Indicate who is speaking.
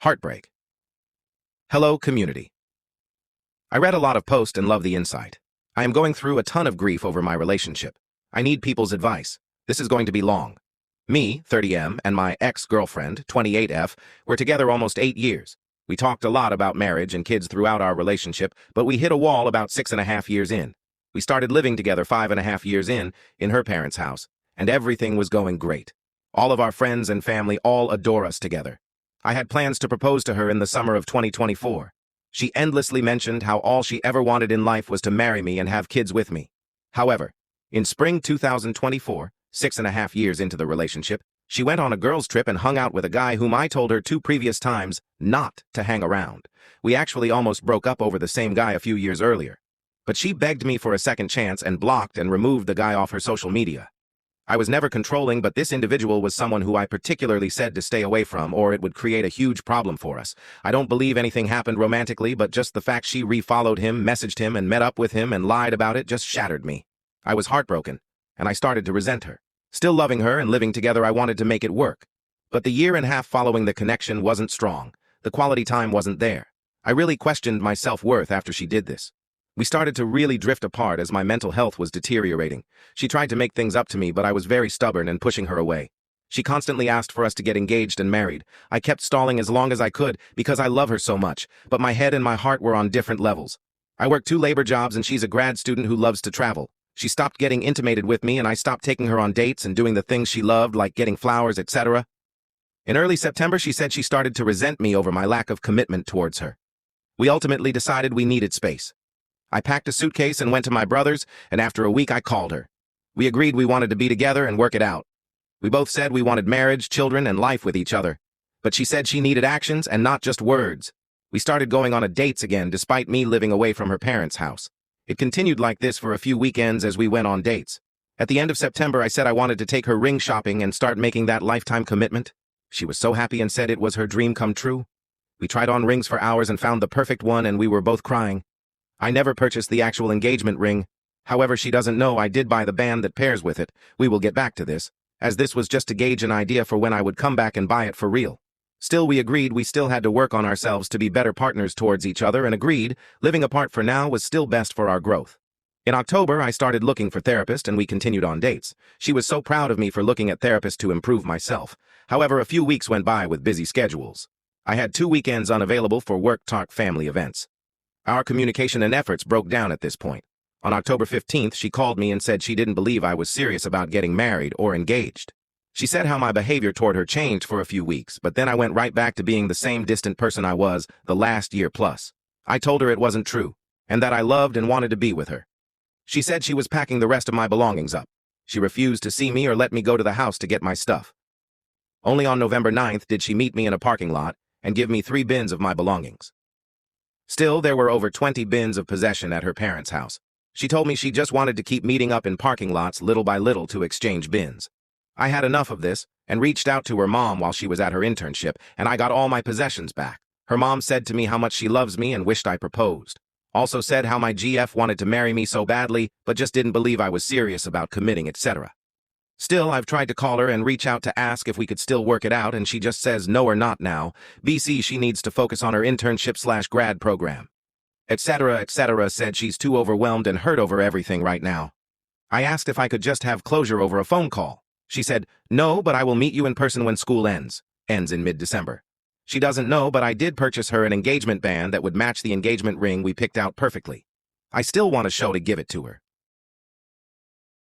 Speaker 1: Heartbreak. Hello, community. I read a lot of posts and love the insight. I am going through a ton of grief over my relationship. I need people's advice. This is going to be long. Me, 30M, and my ex-girlfriend, 28F, were together almost 8 years. We talked a lot about marriage and kids throughout our relationship, but we hit a wall about 6.5 years in. We started living together 5.5 years in her parents' house, and everything was going great. All of our friends and family all adore us together. I had plans to propose to her in the summer of 2024. She endlessly mentioned how all she ever wanted in life was to marry me and have kids with me. However, in spring 2024, 6.5 years into the relationship, she went on a girls' trip and hung out with a guy whom I told her 2 previous times not to hang around. We actually almost broke up over the same guy a few years earlier. But she begged me for a second chance and blocked and removed the guy off her social media. I was never controlling, but this individual was someone who I particularly said to stay away from, or it would create a huge problem for us. I don't believe anything happened romantically, but just the fact she refollowed him, messaged him, and met up with him and lied about it just shattered me. I was heartbroken, and I started to resent her. Still loving her and living together, I wanted to make it work. But the year and a half following the connection wasn't strong. The quality time wasn't there. I really questioned my self-worth after she did this. We started to really drift apart as my mental health was deteriorating. She tried to make things up to me, but I was very stubborn and pushing her away. She constantly asked for us to get engaged and married. I kept stalling as long as I could because I love her so much, but my head and my heart were on different levels. I work 2 labor jobs and she's a grad student who loves to travel. She stopped getting intimated with me and I stopped taking her on dates and doing the things she loved, like getting flowers, etc. In early September, she said she started to resent me over my lack of commitment towards her. We ultimately decided we needed space. I packed a suitcase and went to my brother's, and after a week I called her. We agreed we wanted to be together and work it out. We both said we wanted marriage, children, and life with each other. But she said she needed actions and not just words. We started going on dates again despite me living away from her parents' house. It continued like this for a few weekends as we went on dates. At the end of September, I said I wanted to take her ring shopping and start making that lifetime commitment. She was so happy and said it was her dream come true. We tried on rings for hours and found the perfect one, and we were both crying. I never purchased the actual engagement ring. However, she doesn't know I did buy the band that pairs with it. We will get back to this, as this was just to gauge an idea for when I would come back and buy it for real. Still, we agreed we still had to work on ourselves to be better partners towards each other, and agreed living apart for now was still best for our growth. In October, I started looking for therapist and we continued on dates. She was so proud of me for looking at therapists to improve myself. However, a few weeks went by with busy schedules. I had 2 weekends unavailable for work, talk, family events. Our communication and efforts broke down at this point. On October 15th, she called me and said she didn't believe I was serious about getting married or engaged. She said how my behavior toward her changed for a few weeks, but then I went right back to being the same distant person I was the last year plus. I told her it wasn't true, and that I loved and wanted to be with her. She said she was packing the rest of my belongings up. She refused to see me or let me go to the house to get my stuff. Only on November 9th did she meet me in a parking lot and give me 3 bins of my belongings. Still, there were over 20 bins of possession at her parents' house. She told me she just wanted to keep meeting up in parking lots little by little to exchange bins. I had enough of this and reached out to her mom while she was at her internship, and I got all my possessions back. Her mom said to me how much she loves me and wished I proposed. Also said how my GF wanted to marry me so badly, but just didn't believe I was serious about committing, etc. Still, I've tried to call her and reach out to ask if we could still work it out, and she just says no or not now. BC, she needs to focus on her internship/grad program. Etc. Said she's too overwhelmed and hurt over everything right now. I asked if I could just have closure over a phone call. She said, no, but I will meet you in person when school ends. Ends in mid-December. She doesn't know, but I did purchase her an engagement band that would match the engagement ring we picked out perfectly. I still want a show to give it to her.